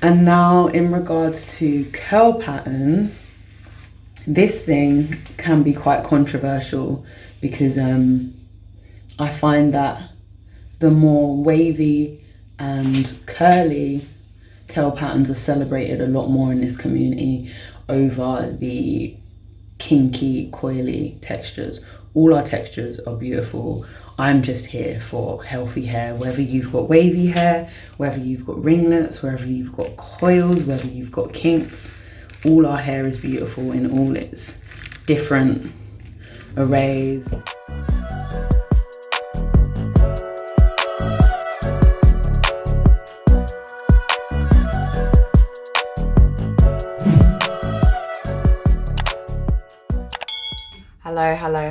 And now in regards to curl patterns, this thing can be quite controversial because I find that the more wavy and curly curl patterns are celebrated a lot more in this community over the kinky, coily textures. All our textures are beautiful. I'm just here for healthy hair, whether you've got wavy hair, whether you've got ringlets, whether you've got coils, whether you've got kinks. All our hair is beautiful in all its different arrays.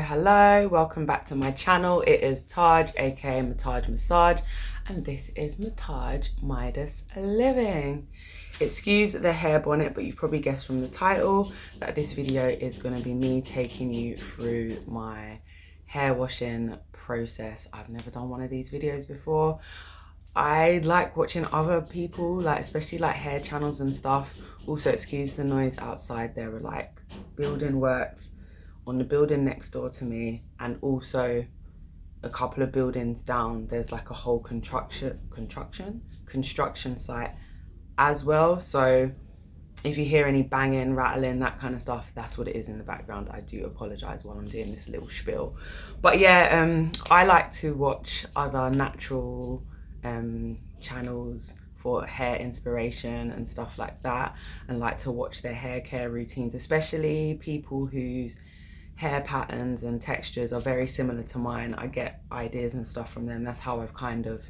Hello, welcome back to my channel. It is Taj, aka MahTaj Massage, and this is MahTaj Midas Living. Excuse the hair bonnet, but you've probably guessed from the title that this video is going to be me taking you through my hair washing process. I've never done one of these videos before. I like watching other people, especially hair channels and stuff. Also, excuse the noise outside. There are building works on the building next door to me, and also a couple of buildings down there's a whole construction site as well. So if you hear any banging, rattling, that kind of stuff, that's what it is in the background. I do apologize while I'm doing this little spiel. But yeah, I like to watch other natural channels for hair inspiration and stuff like that, and like to watch their hair care routines, especially people whose hair patterns and textures are very similar to mine. I get ideas and stuff from them. That's how I've kind of,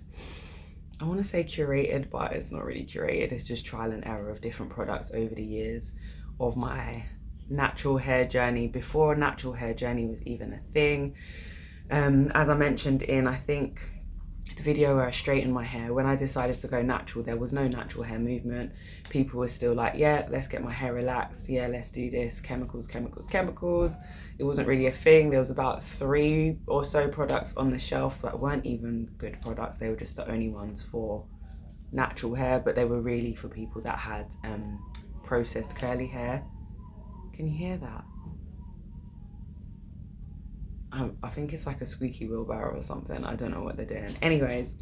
I want to say curated, but it's not really curated. It's just trial and error of different products over the years of my natural hair journey, before natural hair journey was even a thing. As I mentioned in, I think, the video where I straightened my hair, when I decided to go natural, there was no natural hair movement. People were still like, yeah, let's get my hair relaxed, yeah, let's do this, chemicals. It wasn't really a thing. There was about 3 or so products on the shelf that weren't even good products. They were just the only ones for natural hair, but they were really for people that had processed curly hair. Can you hear that? I think it's like a squeaky wheelbarrow or something. I don't know what they're doing. Anyways,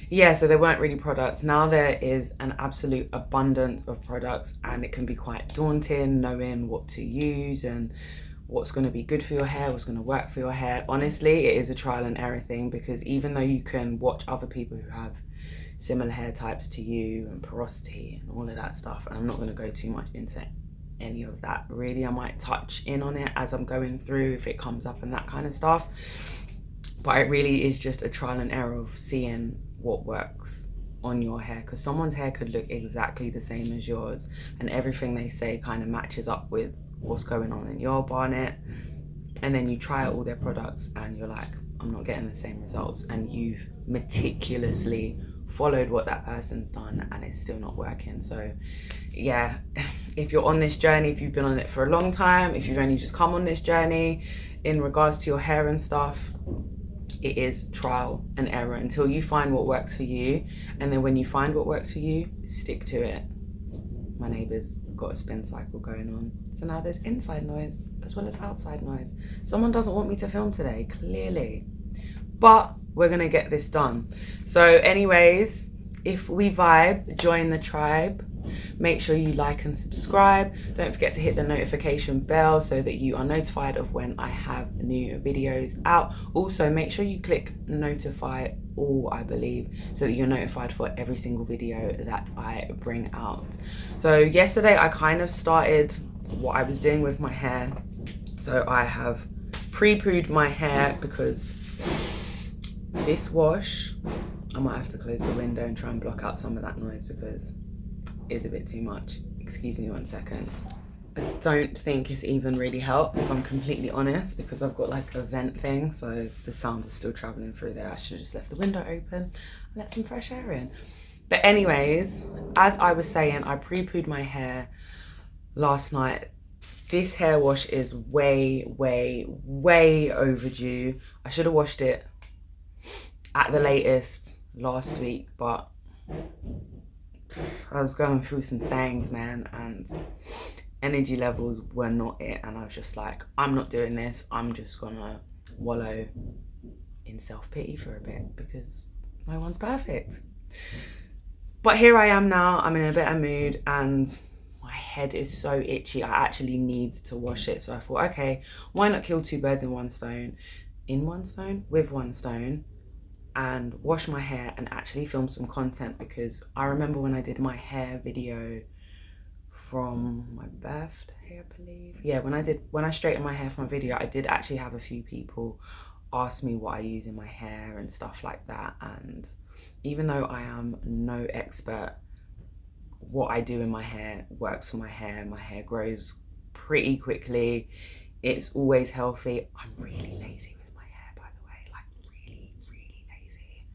yeah, so there weren't really products. Now there is an absolute abundance of products, and it can be quite daunting knowing what to use and what's going to be good for your hair, what's going to work for your hair. Honestly, it is a trial and error thing, because even though you can watch other people who have similar hair types to you and porosity and all of that stuff, and I'm not going to go too much into any of that really. I might touch in on it as I'm going through if it comes up and that kind of stuff, but it really is just a trial and error of seeing what works on your hair, because someone's hair could look exactly the same as yours, and everything they say kind of matches up with what's going on in your bonnet, and then you try out all their products and you're like, I'm not getting the same results, and you've meticulously followed what that person's done and it's still not working. So yeah, if you're on this journey, if you've been on it for a long time, if you've only just come on this journey in regards to your hair and stuff, it is trial and error until you find what works for you. And then when you find what works for you, stick to it. My neighbour's got a spin cycle going on, so now there's inside noise as well as outside noise. Someone doesn't want me to film today, clearly, but we're gonna get this done. So anyways, if we vibe, join the tribe. Make sure you like and subscribe. Don't forget to hit the notification bell so that you are notified of when I have new videos out. Also, make sure you click notify all, I believe, so that you're notified for every single video that I bring out. So yesterday I kind of started what I was doing with my hair. So I have pre-pooed my hair, because this wash, I might have to close the window and try and block out some of that noise because it's a bit too much. Excuse me 1 second. I don't think it's even really helped, if I'm completely honest, because I've got a vent thing, so the sound is still traveling through there. I should have just left the window open and let some fresh air in. But anyways, as I was saying, I pre-pooed my hair last night. This hair wash is way overdue. I should have washed it at the latest last week, but I was going through some things, man, and energy levels were not it. And I was just like, I'm not doing this. I'm just gonna wallow in self-pity for a bit because no one's perfect. But here I am now. I'm in a better mood and my head is so itchy. I actually need to wash it. So I thought, okay, why not kill two birds in one stone? With one stone, and wash my hair and actually film some content, because I remember when I did my hair video from my birthday, I believe. Yeah, when I straightened my hair for my video, I did actually have a few people ask me what I use in my hair and stuff like that. And even though I am no expert, what I do in my hair works for my hair. My hair grows pretty quickly. It's always healthy. I'm really lazy with my hair, by the way, like really, really lazy.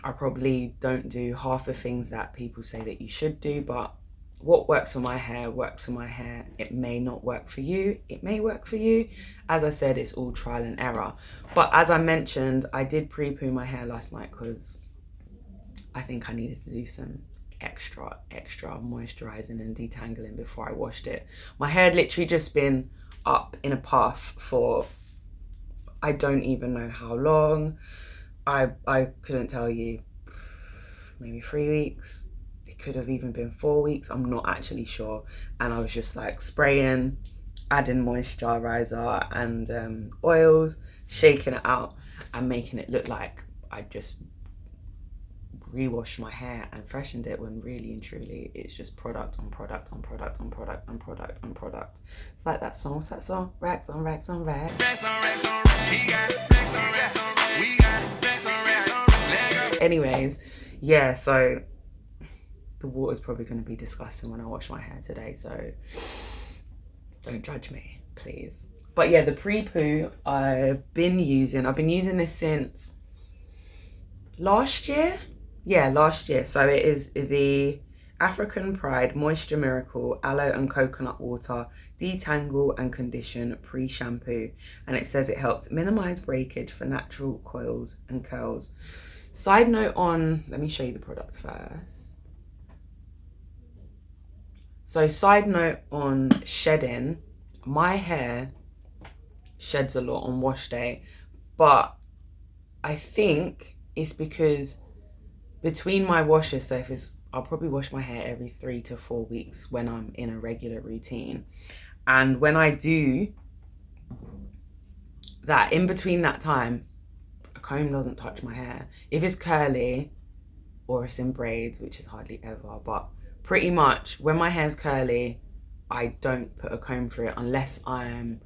I probably don't do half the things that people say that you should do, but what works for my hair works for my hair. It may not work for you. It may work for you. As I said, it's all trial and error. But as I mentioned, I did pre-poo my hair last night because I think I needed to do some extra moisturizing and detangling before I washed it. My hair had literally just been up in a puff for I don't even know how long. I couldn't tell you, maybe 3 weeks. It could have even been 4 weeks. I'm not actually sure. And I was just like spraying, adding moisturizer and oils, shaking it out and making it look like I just re-washed my hair and freshened it, when really and truly it's just product on product on product on product on product on product. It's like that song. What's that song? Racks on racks on racks. Anyways, yeah, so the water's probably going to be disgusting when I wash my hair today, so don't judge me, please. But yeah, the pre-poo I've been using this since last year. Yeah, last year. So it is the African Pride Moisture Miracle Aloe and Coconut Water Detangle and Condition Pre-Shampoo. And it says it helps minimize breakage for natural coils and curls. Side note on, let me show you the product first. So side note on shedding, my hair sheds a lot on wash day, but I think it's because between my washes, so I'll probably wash my hair every 3 to 4 weeks when I'm in a regular routine. And when I do that, in between that time, a comb doesn't touch my hair. If it's curly or it's in braids, which is hardly ever, but pretty much when my hair's curly, I don't put a comb through it unless I'm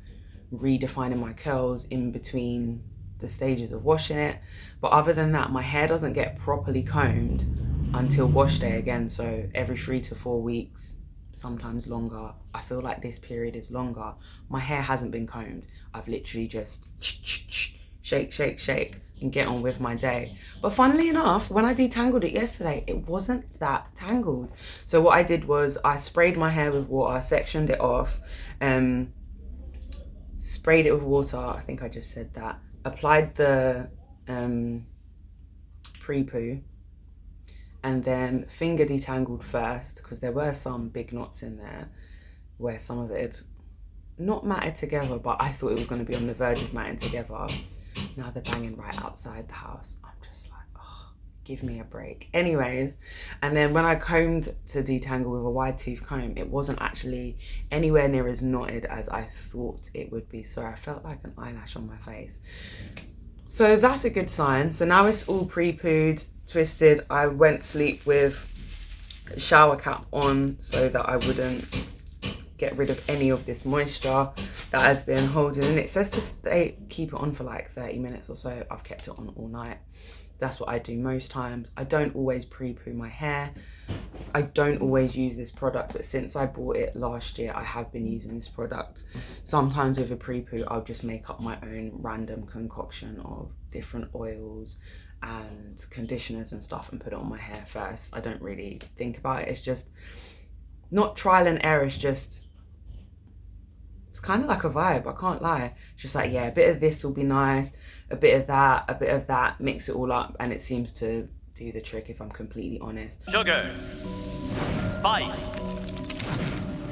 redefining my curls in between the stages of washing it. But other than that, my hair doesn't get properly combed until wash day again. So every 3 to 4 weeks, sometimes longer. I feel like this period is longer. My hair hasn't been combed. I've literally just shake, shake, shake and get on with my day. But funnily enough, when I detangled it yesterday, it wasn't that tangled. So what I did was I sprayed my hair with water, sectioned it off, sprayed it with water, I think I just said that, applied the pre-poo, and then finger detangled first, because there were some big knots in there where some of it had not matted together, but I thought it was going to be on the verge of matting together. Now they're banging right outside the house. I'm just like, oh, give me a break. Anyways, and then when I combed to detangle with a wide tooth comb, it wasn't actually anywhere near as knotted as I thought it would be. So I felt like an eyelash on my face. So that's a good sign. So now it's all pre-pooed, twisted. I went to sleep with a shower cap on so that I wouldn't get rid of any of this moisture that has been holding. And it says to keep it on for like 30 minutes or so. I've kept it on all night. That's what I do most times. I don't always pre-poo my hair. I don't always use this product, but since I bought it last year, I have been using this product. Sometimes with a pre-poo, I'll just make up my own random concoction of different oils and conditioners and stuff and put it on my hair first. I don't really think about it. It's just not trial and error. It's kind of like a vibe, I can't lie. It's just like, yeah, a bit of this will be nice, a bit of that, mix it all up, and it seems to do the trick if I'm completely honest. Sugar, spice,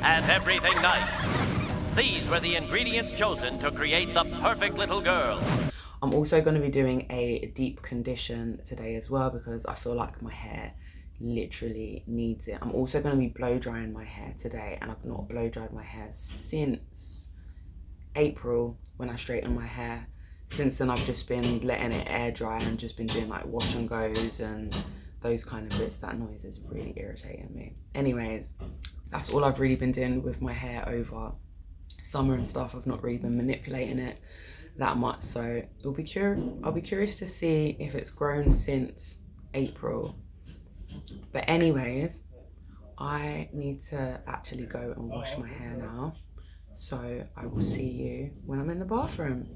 and everything nice. These were the ingredients chosen to create the perfect little girl. I'm also going to be doing a deep condition today as well because I feel like my hair literally needs it. I'm also going to be blow drying my hair today, and I've not blow dried my hair since April when I straightened my hair. Since then I've just been letting it air dry and just been doing like wash and goes and those kind of bits. That noise is really irritating me. Anyways, that's all I've really been doing with my hair over summer and stuff. I've not really been manipulating it that much, so I'll be curious to see if it's grown since April. But anyways, I need to actually go and wash my hair now, so I will see you when I'm in the bathroom.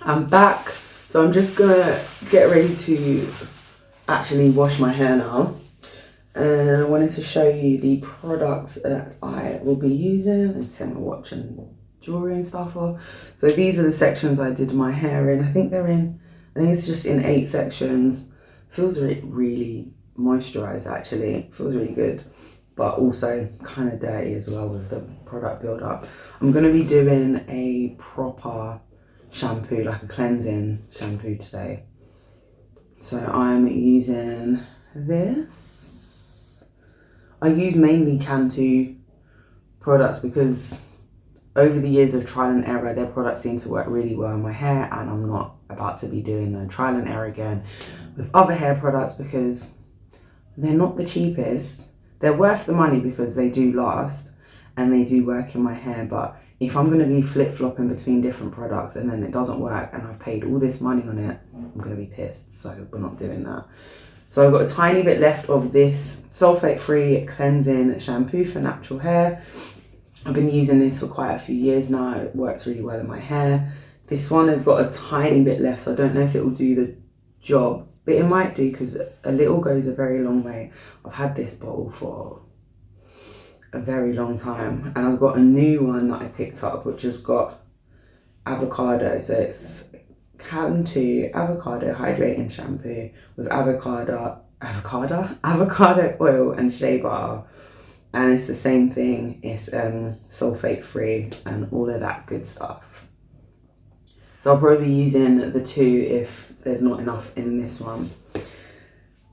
I'm back, so I'm just gonna get ready to actually wash my hair now. And I wanted to show you the products that I will be using and take my watch and jewelry and stuff off. So these are the sections I did my hair in. I think it's just in 8 sections. Feels really moisturized actually. Feels really good, but also kind of dirty as well with the product build up. I'm gonna be doing a proper shampoo, like a cleansing shampoo today. So I'm using this. I use mainly Cantu products because over the years of trial and error, their products seem to work really well in my hair, and I'm not about to be doing a trial and error again with other hair products because they're not the cheapest. They're worth the money because they do last and they do work in my hair, but if I'm going to be flip-flopping between different products and then it doesn't work and I've paid all this money on it, I'm going to be pissed, so we're not doing that. So I've got a tiny bit left of this sulfate-free cleansing shampoo for natural hair. I've been using this for quite a few years now. It works really well in my hair. This one has got a tiny bit left, so I don't know if it will do the job, but it might do because a little goes a very long way. I've had this bottle for a very long time, and I've got a new one that I picked up which has got avocado. So it's Cantu Avocado Hydrating Shampoo with avocado oil and shea butter. And it's the same thing, it's sulfate free and all of that good stuff. So I'll probably be using the 2 if there's not enough in this one.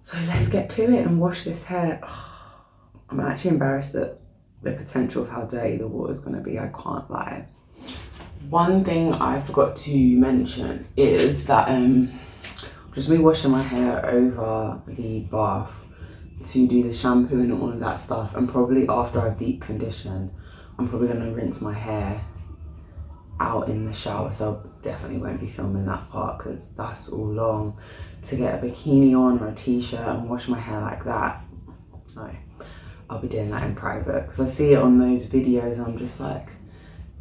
So let's get to it and wash this hair. I'm actually embarrassed at the potential of how dirty the water's gonna be, I can't lie. One thing I forgot to mention is that just me washing my hair over the bath to do the shampoo and all of that stuff, and probably after I've deep conditioned, I'm probably going to rinse my hair out in the shower, so I definitely won't be filming that part because that's all long. To get a bikini on or a t-shirt and wash my hair like that, no, I'll be doing that in private because I see it on those videos and I'm just like,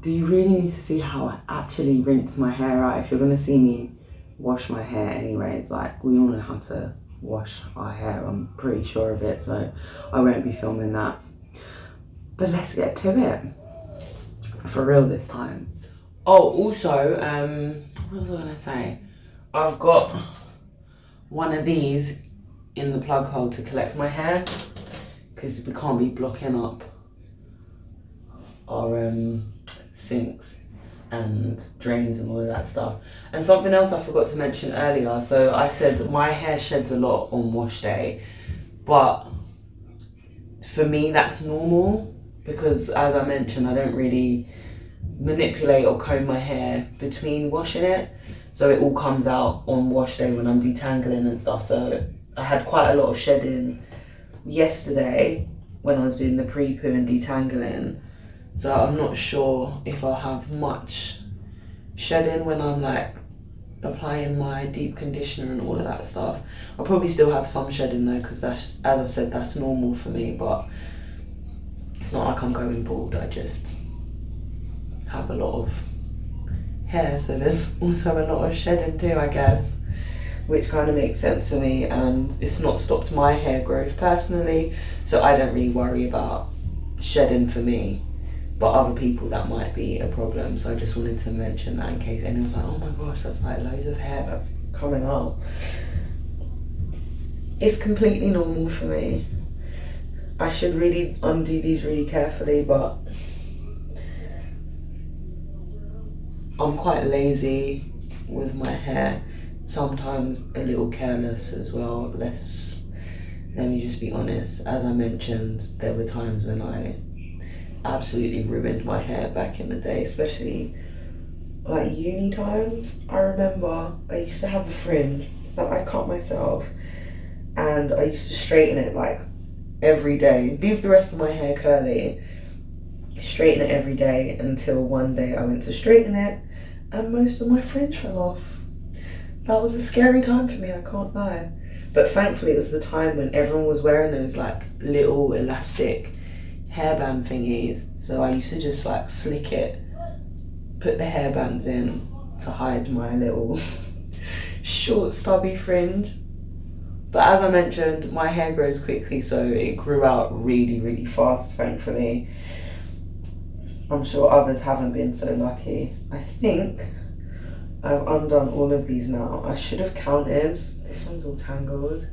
do you really need to see how I actually rinse my hair out? If you're going to see me wash my hair anyways, like, we all know how to wash our hair, I'm pretty sure of it, so I won't be filming that. But let's get to it, for real this time. Oh, also, what was I gonna say? I've got one of these in the plug hole to collect my hair because we can't be blocking up our sinks and drains and all of that stuff. And something else I forgot to mention earlier, so I said my hair sheds a lot on wash day, but for me that's normal because, as I mentioned, I don't really manipulate or comb my hair between washing it, so it all comes out on wash day when I'm detangling and stuff. So I had quite a lot of shedding yesterday when I was doing the pre-poo and detangling. So I'm not sure if I'll have much shedding when I'm like applying my deep conditioner and all of that stuff. I'll probably still have some shedding though because that's, as I said, that's normal for me, but it's not like I'm going bald. I just have a lot of hair, so there's also a lot of shedding too, I guess, which kind of makes sense for me, and it's not stopped my hair growth personally, so I don't really worry about shedding for me. But other people, that might be a problem, so I just wanted to mention that in case anyone's like, oh my gosh, that's like loads of hair, that's coming out. It's completely normal for me. I should really undo these really carefully, but I'm quite lazy with my hair. Sometimes a little careless as well. Let me just be honest. As I mentioned, there were times when I absolutely ruined my hair back in the day, especially like uni times. I remember I used to have a fringe that I cut myself, and I used to straighten it like every day, leave the rest of my hair curly, straighten it every day, until one day I went to straighten it and most of my fringe fell off. That was a scary time for me, I can't lie. But thankfully it was the time when everyone was wearing those like little elastic hairband thingies, so I used to just like slick it, put the hairbands in to hide my little short stubby fringe. But as I mentioned, my hair grows quickly, so it grew out really, really fast, thankfully. I'm sure others haven't been so lucky. I think I've undone all of these now. I should have counted. This one's all tangled.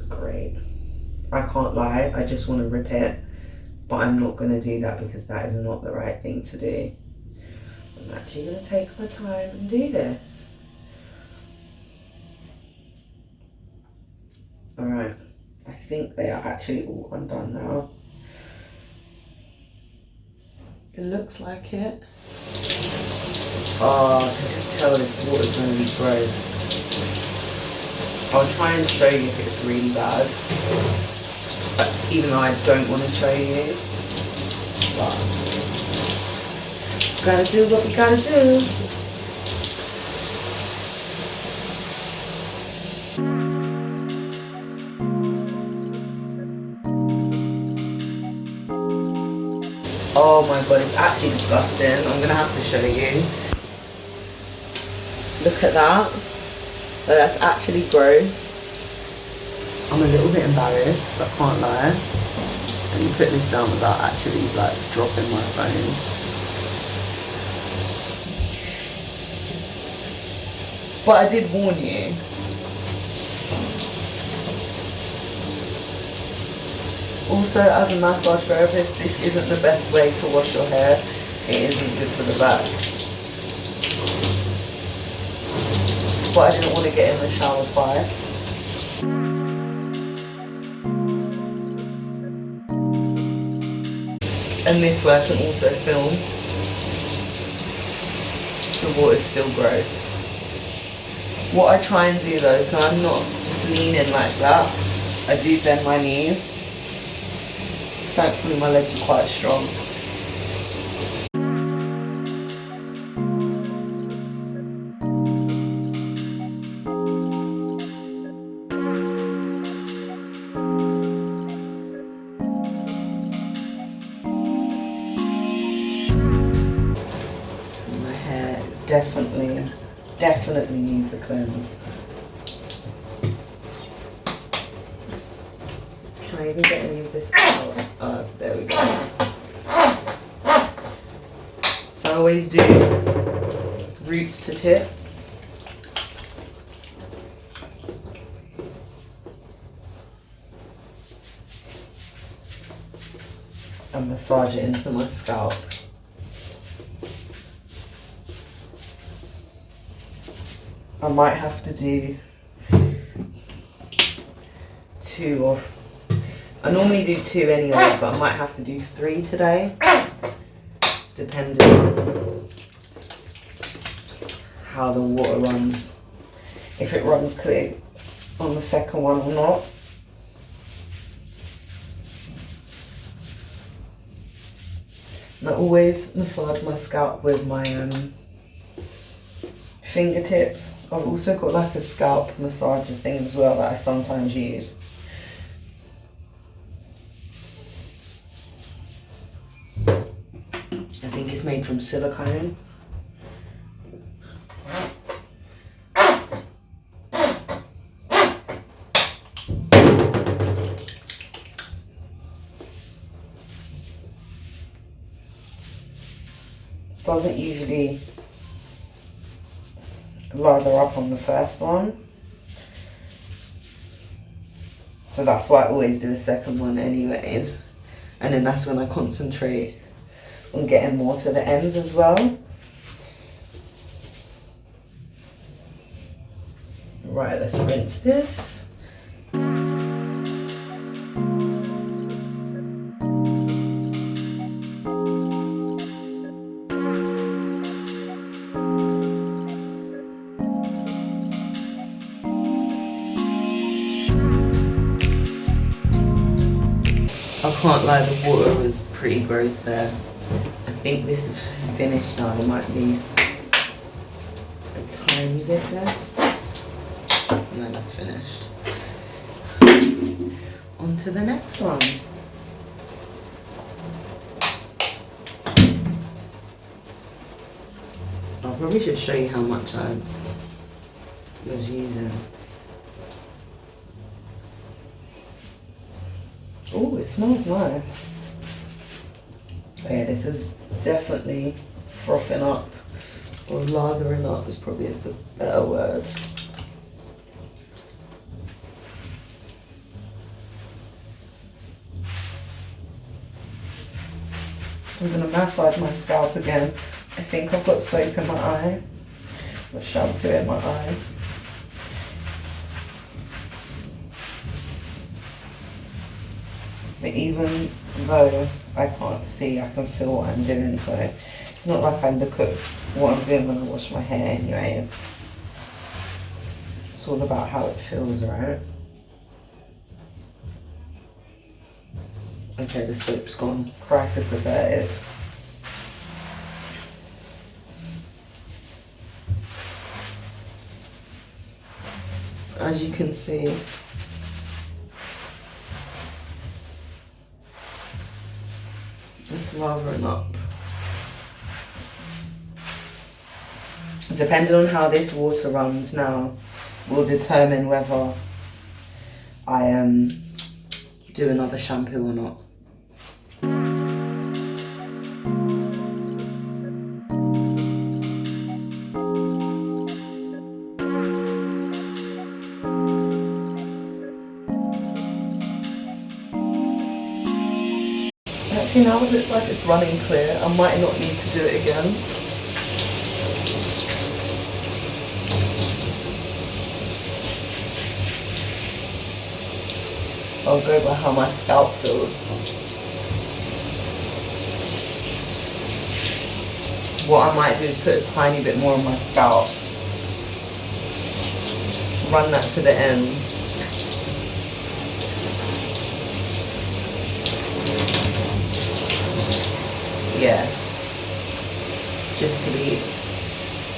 Great. I can't lie, I just want to rip it, but I'm not going to do that because that is not the right thing to do. I'm actually going to take my time and do this. Alright, I think they are actually all undone now. It looks like it. Oh, I can just tell this water's going to be gross. I'll try and show you if it's really bad, but even though I don't want to show you, but gotta do what we gotta do. Oh my god, it's actually disgusting. I'm gonna have to show you. Look at that. Oh, that's actually gross. I'm a little bit embarrassed, I can't lie. Let me put this down without actually like dropping my phone. But I did warn you. Also, as a massage therapist, this isn't the best way to wash your hair. It isn't good for the back. But I didn't want to get in the shower twice. And this way I can also film. The water's still gross. What I try and do though, so I'm not just leaning like that, I do bend my knees. Thankfully my legs are quite strong. My hair definitely needs a cleanse. Can I even get any of this out? Oh, there we go. So I always do roots to tips. And massage it into my scalp. I might have to do I normally do 2 anyway, but I might have to do 3 today, depending on how the water runs. If it runs clear on the second one or not. And I always massage my scalp with my fingertips. I've also got like a scalp massager thing as well that I sometimes use. I think it's made from silicone. Doesn't usually lather up on the first one. So that's why I always do a second one anyways. And then that's when I concentrate on getting more to the ends as well. Right, let's rinse this. I can't lie, the water was pretty gross there. I think this is finished now. There might be a tiny bit there. No, that's finished. On to the next one. I probably should show you how much I was using. Oh, it smells nice. Oh yeah, this is definitely frothing up, or lathering up is probably the better word. I'm going to massage my scalp again. I think I've got soap in my eye, or shampoo in my eye. But even though I can't see, I can feel what I'm doing, so it's not like I look at what I'm doing when I wash my hair anyways. It's all about how it feels, right? Okay, the soap's gone. Crisis averted. As you can see, it's lathering up. Depending on how this water runs now will determine whether I do another shampoo or not. Actually, now it looks like it's running clear. I might not need to do it again. I'll go by how my scalp feels. What I might do is put a tiny bit more on my scalp. Run that to the ends. Yeah, just to be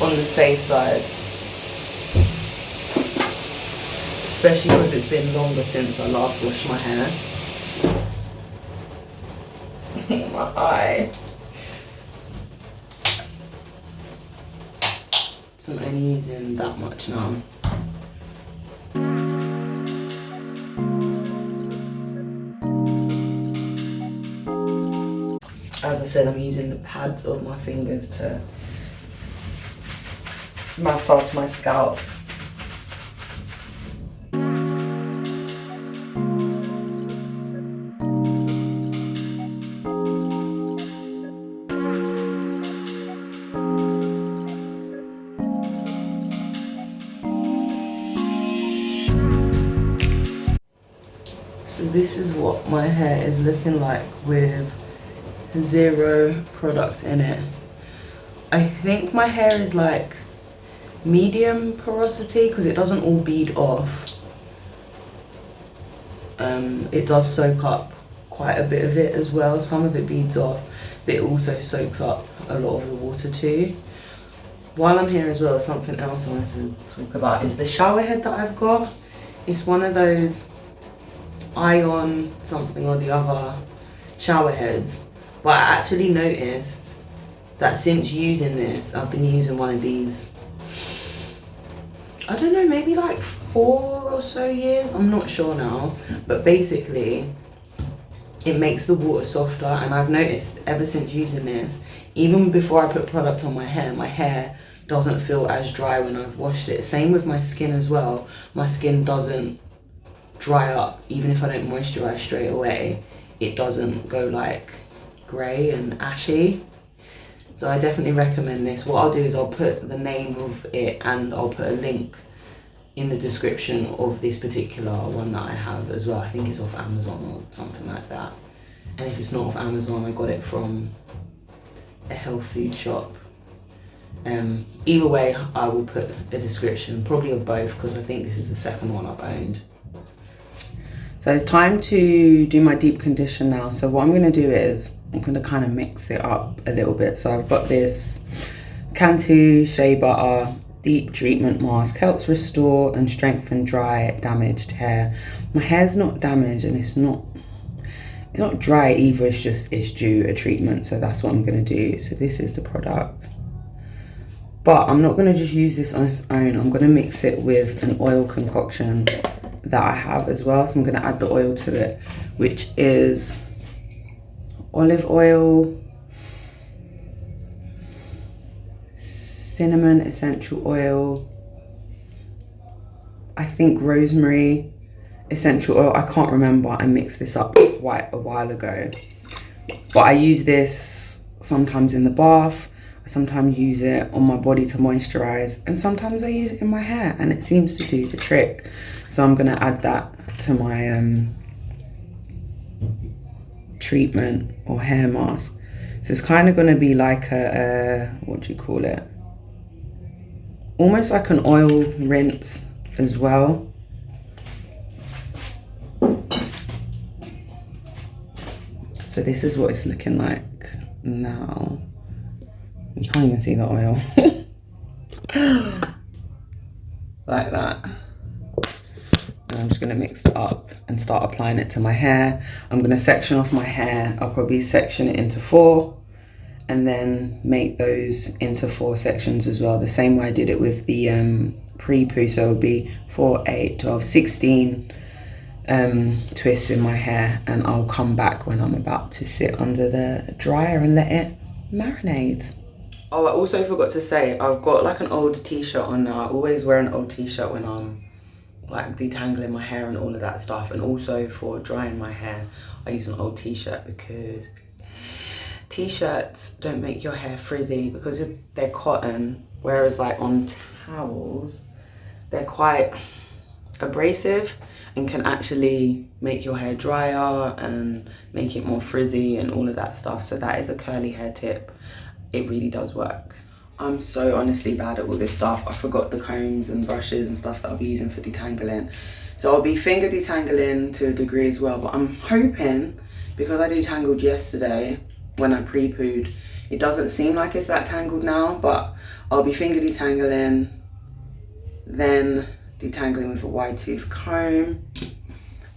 on the safe side, especially because it's been longer since I last washed my hair. My eye. So I'm only using that much now. As I said, I'm using the pads of my fingers to massage my scalp. So this is what my hair is looking like with zero product in it. I think my hair is like medium porosity because it doesn't all bead off. It does soak up quite a bit of it as well. Some of it beads off, but it also soaks up a lot of the water too. While I'm here as well, something else I wanted to talk about is the shower head that I've got. It's one of those Ion something or the other shower heads. But I actually noticed that since using this, I've been using one of these, I don't know, maybe like 4 or so years, I'm not sure now. But basically, it makes the water softer, and I've noticed ever since using this, even before I put product on my hair doesn't feel as dry when I've washed it. Same with my skin as well. My skin doesn't dry up even if I don't moisturize straight away. It doesn't go like grey and ashy. So I definitely recommend this. What I'll do is I'll put the name of it and I'll put a link in the description of this particular one that I have as well. I think it's off Amazon or something like that. And if it's not off Amazon, I got it from a health food shop. Either way, I will put a description, probably of both, because I think this is the second one I've owned. So it's time to do my deep condition now. So what I'm going to do is I'm going to kind of mix it up a little bit. So I've got this Cantu Shea Butter Deep Treatment Mask. Helps restore and strengthen dry, damaged hair. My hair's not damaged and it's not dry either, it's due a treatment. So that's what I'm going to do. So this is the product. But I'm not going to just use this on its own. I'm going to mix it with an oil concoction that I have as well. So I'm going to add the oil to it, which is olive oil, cinnamon essential oil, I think rosemary essential oil. I can't remember. I mixed this up quite a while ago. But I use this sometimes in the bath. I sometimes use it on my body to moisturize, and sometimes I use it in my hair and it seems to do the trick. So I'm going to add that to my treatment or hair mask. So it's kind of going to be like a what do you call it? Almost like an oil rinse as well. So this is what it's looking like now. You can't even see the oil. Like that. And I'm just going to mix it up and start applying it to my hair. I'm going to section off my hair. I'll probably section it into 4 and then make those into 4 sections as well. The same way I did it with the pre-poo. So it'll be 4, 8, 12, 16 twists in my hair, and I'll come back when I'm about to sit under the dryer and let it marinate. Oh, I also forgot to say, I've got like an old t-shirt on now. I always wear an old t-shirt when I'm like detangling my hair and all of that stuff. And also for drying my hair, I use an old t-shirt because t-shirts don't make your hair frizzy because they're cotton. Whereas like on towels, they're quite abrasive and can actually make your hair drier and make it more frizzy and all of that stuff. So that is a curly hair tip. It really does work. I'm so honestly bad at all this stuff. I forgot the combs and brushes and stuff that I'll be using for detangling. So I'll be finger detangling to a degree as well, but I'm hoping, because I detangled yesterday when I pre-pooed, it doesn't seem like it's that tangled now, but I'll be finger detangling, then detangling with a wide tooth comb,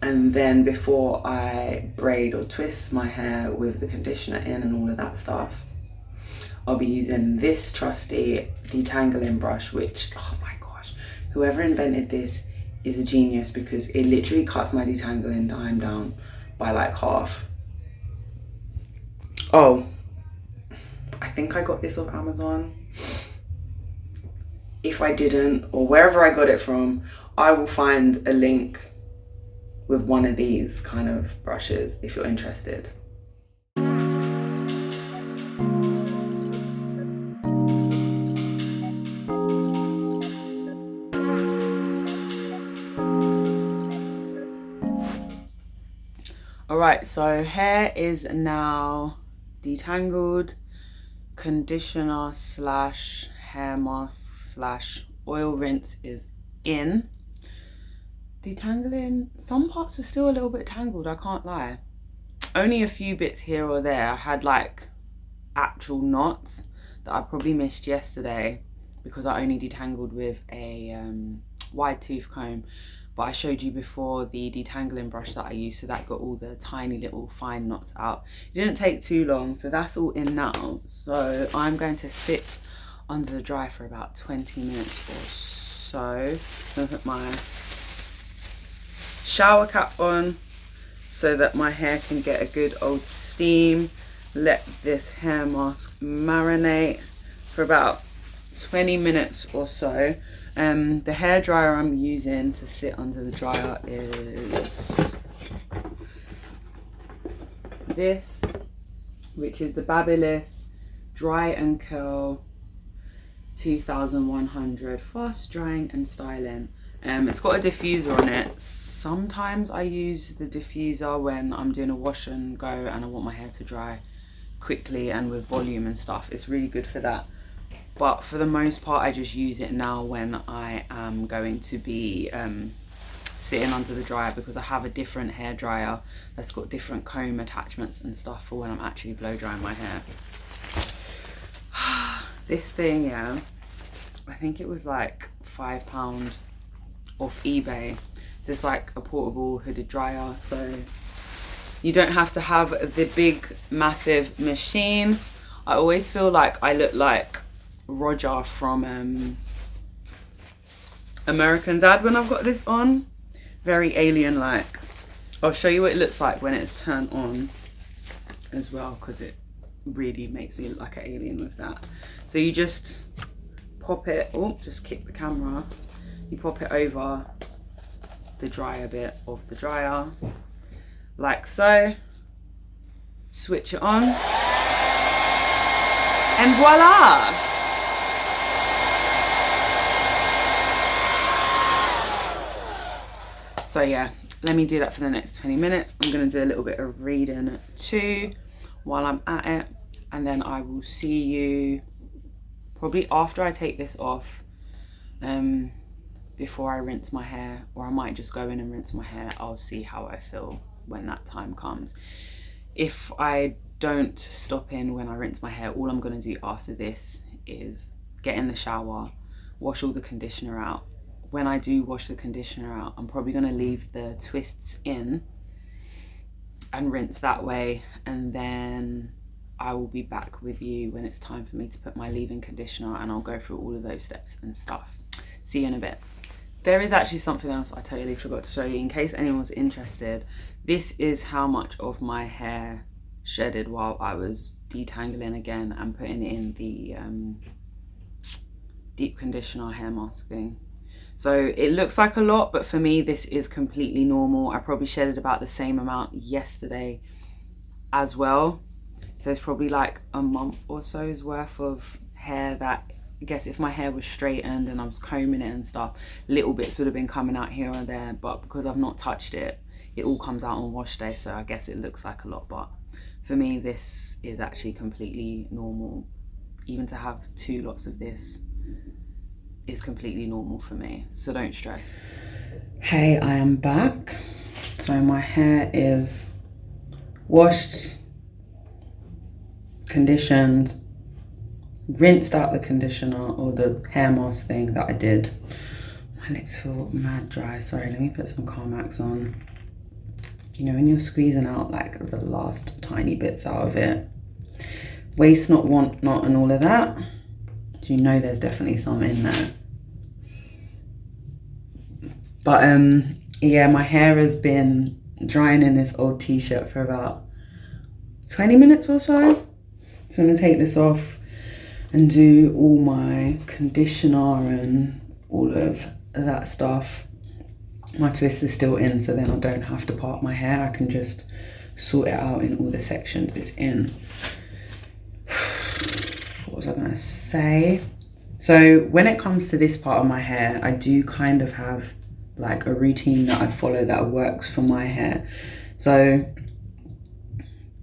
and then before I braid or twist my hair with the conditioner in and all of that stuff, I'll be using this trusty detangling brush, which, oh my gosh, whoever invented this is a genius because it literally cuts my detangling time down by like half. Oh, I think I got this off Amazon. If I didn't, or wherever I got it from, I will find a link with one of these kind of brushes if you're interested. Alright, so hair is now detangled. Conditioner slash hair mask slash oil rinse is in. Detangling, some parts were still a little bit tangled, I can't lie. Only a few bits here or there. I had like actual knots that I probably missed yesterday because I only detangled with a wide tooth comb. But I showed you before the detangling brush that I used, so that got all the tiny little fine knots out. It didn't take too long, so that's all in now. So I'm going to sit under the dryer for about 20 minutes or so. I'm gonna put my shower cap on so that my hair can get a good old steam. Let this hair mask marinate for about 20 minutes or so. The hair dryer I'm using to sit under the dryer is this, which is the BaByliss Dry and Curl 2100 fast drying and styling. It's got a diffuser on it. Sometimes I use the diffuser when I'm doing a wash and go and I want my hair to dry quickly and with volume and stuff. It's really good for that. But for the most part, I just use it now when I am going to be sitting under the dryer, because I have a different hair dryer that's got different comb attachments and stuff for when I'm actually blow drying my hair. This thing, yeah, I think it was like £5 off eBay. So it's like a portable hooded dryer, so you don't have to have the big massive machine. I always feel like I look like Roger from American Dad when I've got this on. Very alien like. I'll show you what it looks like when it's turned on as well, because it really makes me look like an alien with that. So you just pop it, oh, just kick the camera. You pop it over the dryer bit of the dryer, like so. Switch it on, and voila! So yeah, let me do that for the next 20 minutes. I'm gonna do a little bit of reading too while I'm at it, and then I will see you probably after I take this off, before I rinse my hair, or I might just go in and rinse my hair. I'll see how I feel when that time comes. If I don't stop in when I rinse my hair, all I'm gonna do after this is get in the shower, wash all the conditioner out. When I do wash the conditioner out, I'm probably gonna leave the twists in and rinse that way, and then I will be back with you when it's time for me to put my leave-in conditioner, and I'll go through all of those steps and stuff. See you in a bit. There is actually something else I totally forgot to show you in case anyone's interested. This is how much of my hair shedded while I was detangling again and putting in the deep conditioner hair mask thing. So it looks like a lot, but for me this is completely normal. I probably shedded about the same amount yesterday as well. So it's probably like a month or so's worth of hair that, I guess if my hair was straightened and I was combing it and stuff, little bits would have been coming out here and there, but because I've not touched it, it all comes out on wash day, so I guess it looks like a lot. But for me, this is actually completely normal. Even to have 2 lots of this is completely normal for me, so don't stress. Hey, I am back. So my hair is washed, conditioned, rinsed out the conditioner or the hair mask thing that I did. My lips feel mad dry. Sorry, let me put some Carmax on. You know, when you're squeezing out like the last tiny bits out of it. Waste not, want not, and all of that. You know there's definitely some in there. But yeah, my hair has been drying in this old t-shirt for about 20 minutes or so. So I'm gonna take this off and do all my conditioner and all of that stuff. My twist is still in, so then I don't have to part my hair. I can just sort it out in all the sections it's in. What was I gonna say? So when it comes to this part of my hair, I do kind of have like a routine that I follow that works for my hair. So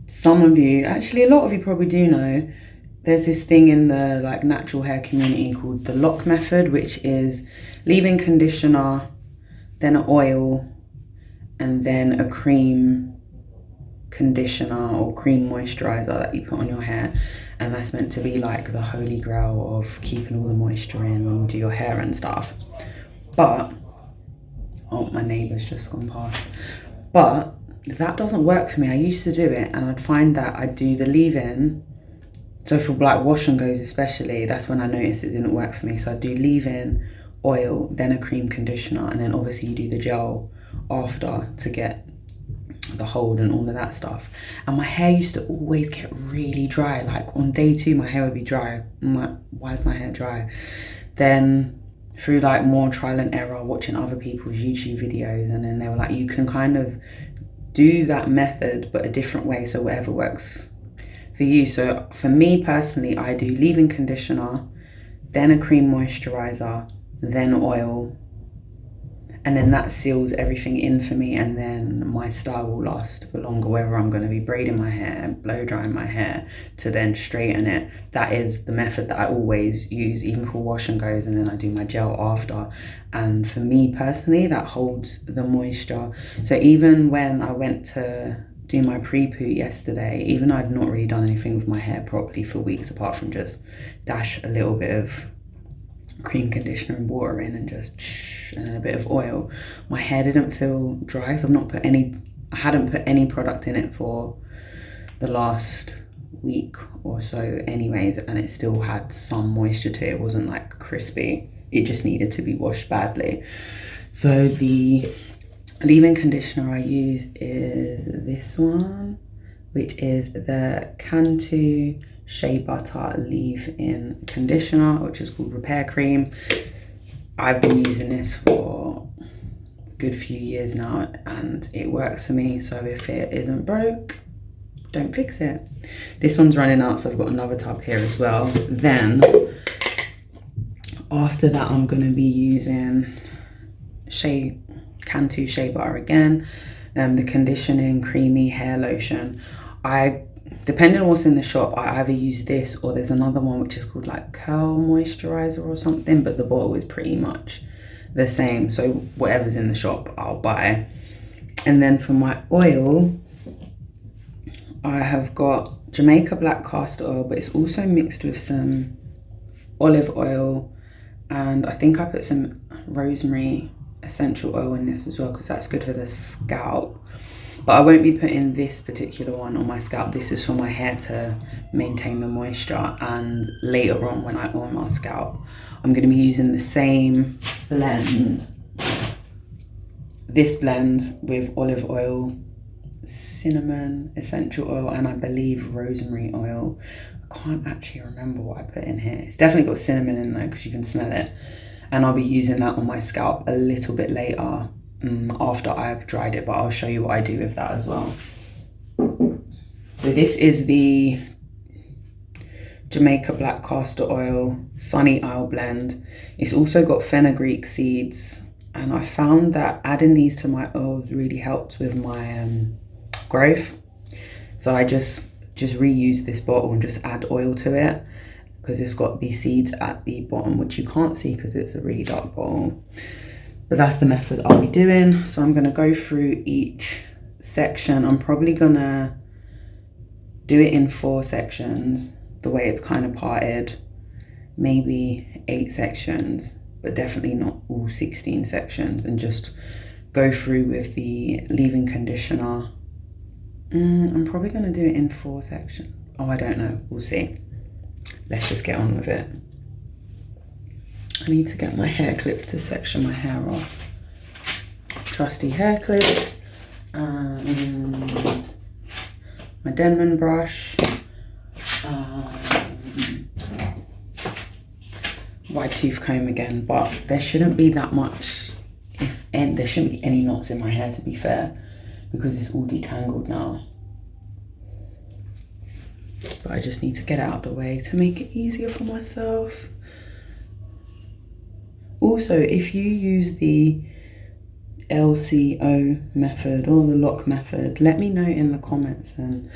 some of you, actually a lot of you probably do know, there's this thing in the like natural hair community called the lock method, which is leave-in conditioner, then an oil, and then a cream conditioner or cream moisturizer that you put on your hair. And that's meant to be like the holy grail of keeping all the moisture in when you do your hair and stuff. But, oh, my neighbour's just gone past. But that doesn't work for me. I used to do it and I'd find that I'd do the leave-in. So for like wash and goes especially, that's when I noticed it didn't work for me. So I'd do leave-in, oil, then a cream conditioner, and then obviously you do the gel after to get the hold and all of that stuff. And my hair used to always get really dry. Like on day 2, my hair would be dry. I'm like, why is my hair dry? Then through like more trial and error, watching other people's YouTube videos, and then they were like, you can kind of do that method but a different way, so whatever works for you. So for me personally, I do leave-in conditioner, then a cream moisturizer, then oil, and then that seals everything in for me, and then my style will last for longer, whether I'm going to be braiding my hair, blow drying my hair to then straighten it. That is the method that I always use, even for wash and goes, and then I do my gel after. And for me personally, that holds the moisture. So even when I went to do my pre-poo yesterday, even though I'd not really done anything with my hair properly for weeks, apart from just dash a little bit of cream conditioner and water in and just and a bit of oil, my hair didn't feel dry. So I hadn't put any product in it for the last week or so anyways, and it still had some moisture to it. It wasn't like crispy, it just needed to be washed badly. So the leave-in conditioner I use is this one, which is the Cantu Shea Butter leave-in conditioner, which is called Repair Cream. I've been using this for a good few years now and it works for me. So if it isn't broke, don't fix it. This one's running out, so I've got another tub here as well. Then after that, I'm going to be using Cantu Shea Butter again, the conditioning creamy hair lotion. Depending on what's in the shop, I either use this or there's another one which is called like curl moisturizer or something, but the bottle is pretty much the same. So whatever's in the shop, I'll buy. And then for my oil, I have got Jamaica black castor oil, but it's also mixed with some olive oil, and I think I put some rosemary essential oil in this as well, because that's good for the scalp. But I won't be putting this particular one on my scalp. This is for my hair to maintain the moisture, and later on when I oil my scalp, I'm going to be using the same blend. This blend with olive oil, cinnamon essential oil, and I believe rosemary oil. I can't actually remember what I put in here. It's definitely got cinnamon in there because you can smell it. And I'll be using that on my scalp a little bit later, after I've dried it, but I'll show you what I do with that as well. So this is the Jamaica black castor oil sunny oil blend. It's also got fenugreek seeds, and I found that adding these to my oils really helped with my growth. So I just reuse this bottle and just add oil to it, because it's got these seeds at the bottom, which you can't see because it's a really dark bottle. But that's the method I'll be doing. So I'm gonna go through each section. I'm probably gonna do it in 4 sections, the way it's kind of parted, maybe 8 sections, but definitely not all 16 sections, and just go through with the leave-in conditioner. I'm probably gonna do it in 4 sections. Oh, I don't know, we'll see. Let's just get on with it. I need to get my hair clips to section my hair off. Trusty hair clips, and my Denman brush, wide tooth comb again, but there shouldn't be that much, there shouldn't be any knots in my hair, to be fair, because it's all detangled now. But I just need to get it out of the way to make it easier for myself. Also, if you use the LCO method or the lock method, let me know in the comments, and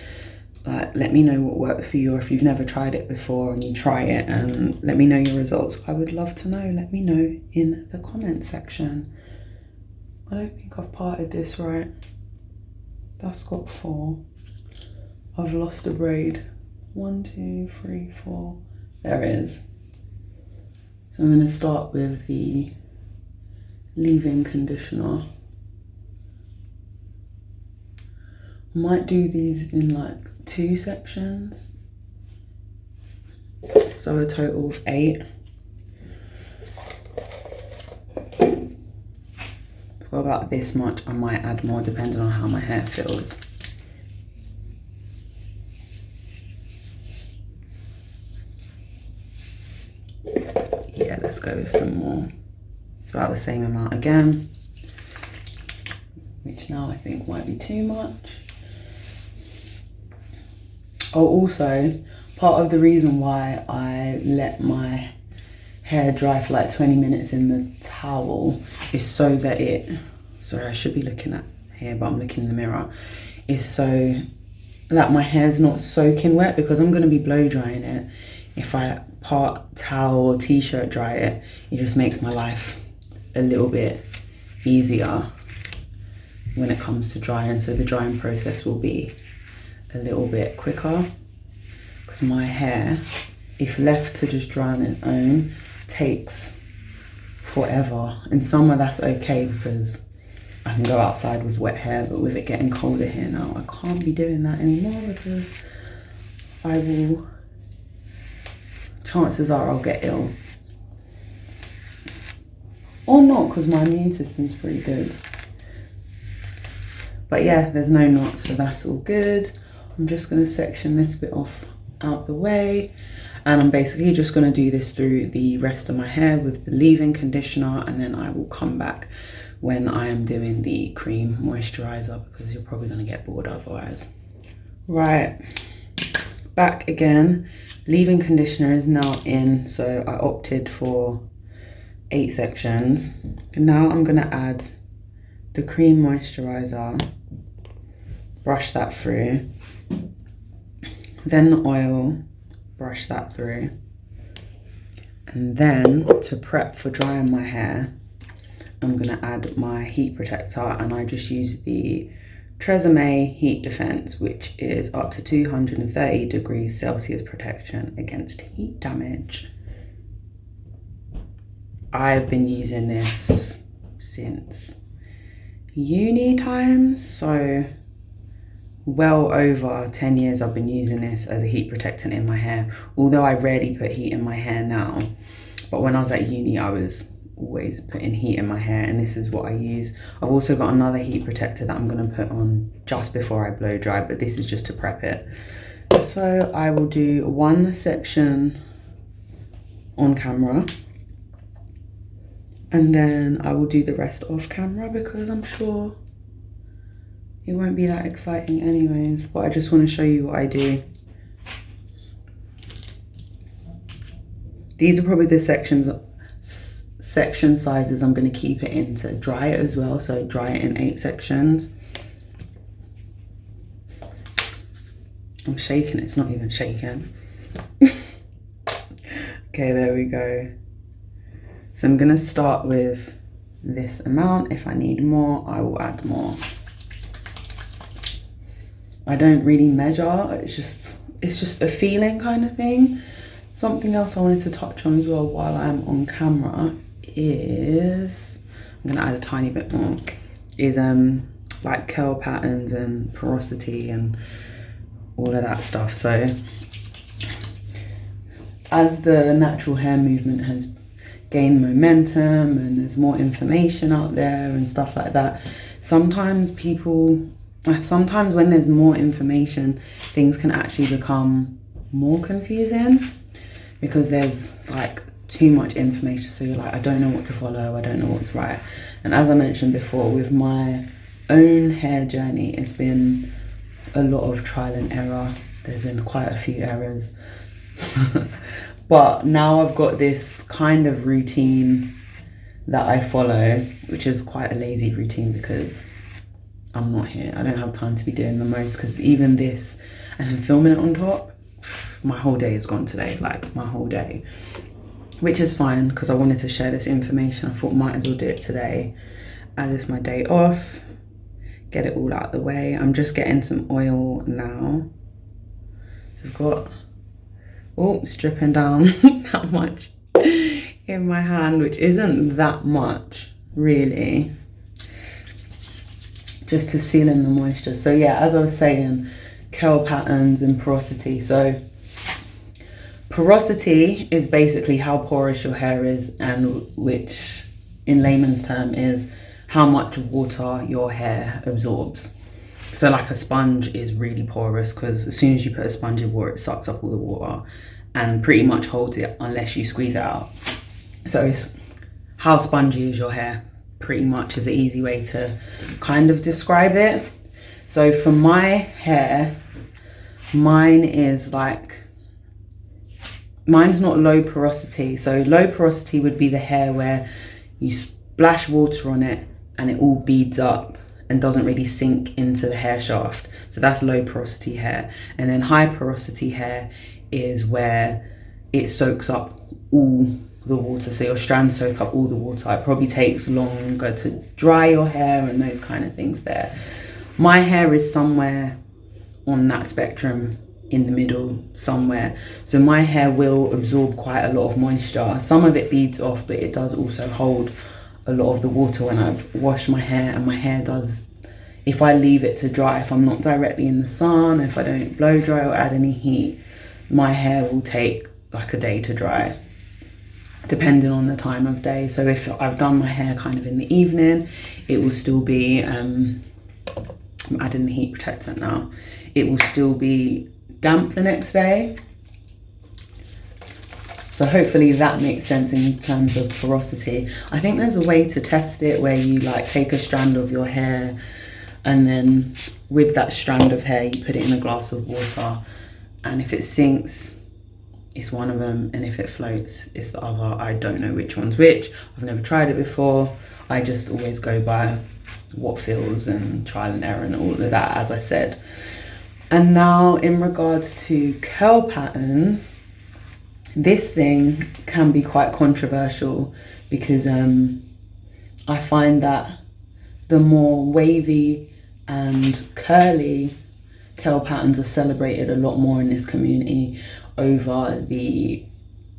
let me know what works for you, or if you've never tried it before and you try it, and let me know your results. I would love to know. Let me know in the comment section. I don't think I've parted this right. That's got 4. I've lost a braid. 1, 2, 3, 4. There it is. So I'm going to start with the leave-in conditioner. I might do these in like 2 sections. So a total of 8. for about this much. I might add more depending on how my hair feels. Yeah, let's go with some more. It's about the same amount again, which now I think might be too much. Oh, also, part of the reason why I let my hair dry for like 20 minutes in the towel is so that sorry, I should be looking at here, but I'm looking in the mirror, is so that my hair's not soaking wet, because I'm going to be blow drying it. If I part towel or t-shirt dry it, it just makes my life a little bit easier when it comes to drying. So the drying process will be a little bit quicker, because my hair, if left to just dry on its own, takes forever. In summer that's okay because I can go outside with wet hair, but with it getting colder here now, I can't be doing that anymore, because chances are I'll get ill. Or not, because my immune system's pretty good. But yeah, there's no knots, so that's all good. I'm just going to section this bit off out the way, and I'm basically just going to do this through the rest of my hair with the leave-in conditioner, and then I will come back when I am doing the cream moisturizer, because you're probably going to get bored otherwise. Right, back again. Leave-in conditioner is now in, so I opted for 8 sections. Now I'm going to add the cream moisturizer, brush that through, then the oil, brush that through, and then to prep for drying my hair, I'm going to add my heat protector, and I just use the Tresemme Heat Defense, which is up to 230 degrees Celsius protection against heat damage. I've been using this since uni times, so well over 10 years I've been using this as a heat protectant in my hair, although I rarely put heat in my hair now. But when I was at uni, I was always putting heat in my hair, and this is what I use. I've also got another heat protector that I'm going to put on just before I blow dry, but this is just to prep it. So I will do one section on camera, and then I will do the rest off camera, because I'm sure it won't be that exciting anyways, but I just want to show you what I do. These are probably the section sizes I'm going to keep it in to dry it as well, so dry it in 8 sections. I'm shaking, it's not even shaking. Okay, there we go. So I'm going to start with this amount. If I need more, I will add more. I don't really measure, it's just a feeling kind of thing. Something else I wanted to touch on as well while I'm on camera is, I'm gonna add a tiny bit more, is like curl patterns and porosity and all of that stuff. So as the natural hair movement has gained momentum and there's more information out there and stuff like that, sometimes when there's more information, things can actually become more confusing, because there's like too much information, so you're like, I don't know what to follow, I don't know what's right. And as I mentioned before, with my own hair journey, it's been a lot of trial and error. There's been quite a few errors. But now I've got this kind of routine that I follow, which is quite a lazy routine because I'm not here. I don't have time to be doing the most, because even this and then filming it on top, my whole day is gone today, like my whole day. Which is fine, because I wanted to share this information. I thought might as well do it today as it's my day off, get it all out of the way. I'm just getting some oil now. So I've got, it's dripping down that much in my hand, which isn't that much really, just to seal in the moisture. So yeah, as I was saying, curl patterns and porosity. So porosity is basically how porous your hair is, and which in layman's term is how much water your hair absorbs. So like a sponge is really porous because as soon as you put a sponge in water, it sucks up all the water and pretty much holds it unless you squeeze it out. So it's how spongy is your hair, pretty much is an easy way to kind of describe it. So for my hair, mine's not low porosity. So low porosity would be the hair where you splash water on it and it all beads up and doesn't really sink into the hair shaft. So that's low porosity hair. And then high porosity hair is where it soaks up all the water. So your strands soak up all the water. It probably takes longer to dry your hair and those kind of things there. My hair is somewhere on that spectrum, in the middle somewhere. So my hair will absorb quite a lot of moisture. Some of it beads off, but it does also hold a lot of the water when I wash my hair. And my hair does, if I leave it to dry, if I'm not directly in the sun, if I don't blow dry or add any heat, my hair will take like a day to dry, depending on the time of day. So if I've done my hair kind of in the evening, it will still be, I'm adding the heat protectant now, it will still be damp the next day. So hopefully that makes sense in terms of porosity. I think there's a way to test it where you like take a strand of your hair and then with that strand of hair you put it in a glass of water, and if it sinks, it's one of them, and if it floats, it's the other. I don't know which one's which. I've never tried it before. I just always go by what feels and trial and error and all of that, as I said. And now in regards to curl patterns, this thing can be quite controversial because I find that the more wavy and curly curl patterns are celebrated a lot more in this community over the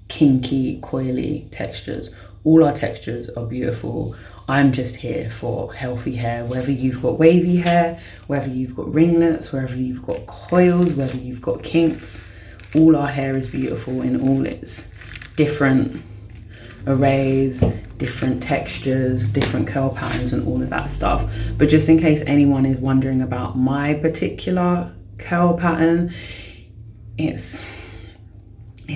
kinky, coily textures. All our textures are beautiful. I'm just here for healthy hair, whether you've got wavy hair, whether you've got ringlets, whether you've got coils, whether you've got kinks. All our hair is beautiful in all its different arrays, different textures, different curl patterns and all of that stuff. But just in case anyone is wondering about my particular curl pattern, it's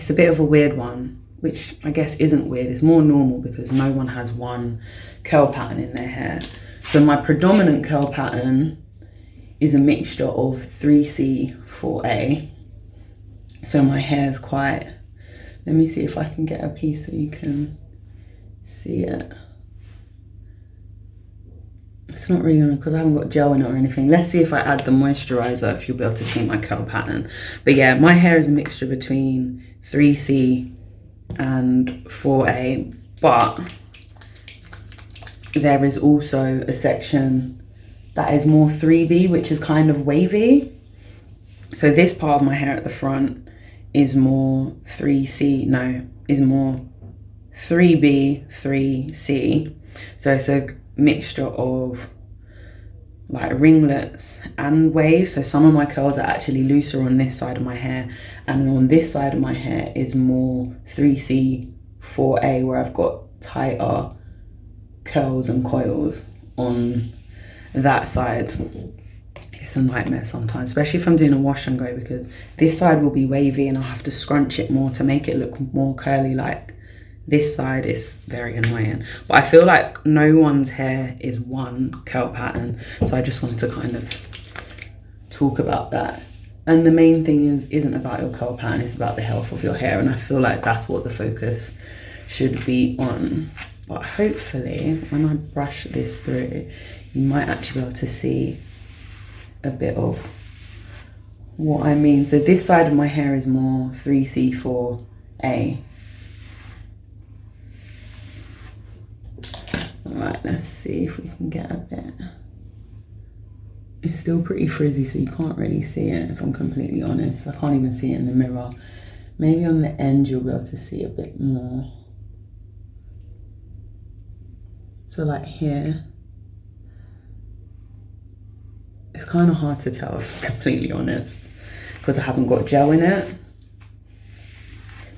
a bit of a weird one, which I guess isn't weird, it's more normal because no one has one curl pattern in their hair. So my predominant curl pattern is a mixture of 3C, 4A. So my hair is quite, let me see if I can get a piece so you can see it. It's not really on because I haven't got gel in it or anything. Let's see if I add the moisturizer if you'll be able to see my curl pattern. But yeah, my hair is a mixture between 3C and 4A, but there is also a section that is more 3B, which is kind of wavy. So this part of my hair at the front is more 3B, 3C. So it's a mixture of like ringlets and waves. So some of my curls are actually looser on this side of my hair, and on this side of my hair is more 3C, 4A, where I've got tighter curls and coils on that side. It's a nightmare sometimes, especially if I'm doing a wash and go, because this side will be wavy and I'll have to scrunch it more to make it look more curly. Like this side is very annoying, but I feel like no one's hair is one curl pattern, so I just wanted to kind of talk about that. And the main thing isn't about your curl pattern, it's about the health of your hair, and I feel like that's what the focus should be on. But hopefully when I brush this through, you might actually be able to see a bit of what I mean. So this side of my hair is more 3C, 4A. Alright, let's see if we can get a bit. It's still pretty frizzy, so you can't really see it, if I'm completely honest. I can't even see it in the mirror. Maybe on the end you'll be able to see a bit more. So like here, it's kind of hard to tell, if I'm completely honest, because I haven't got gel in it.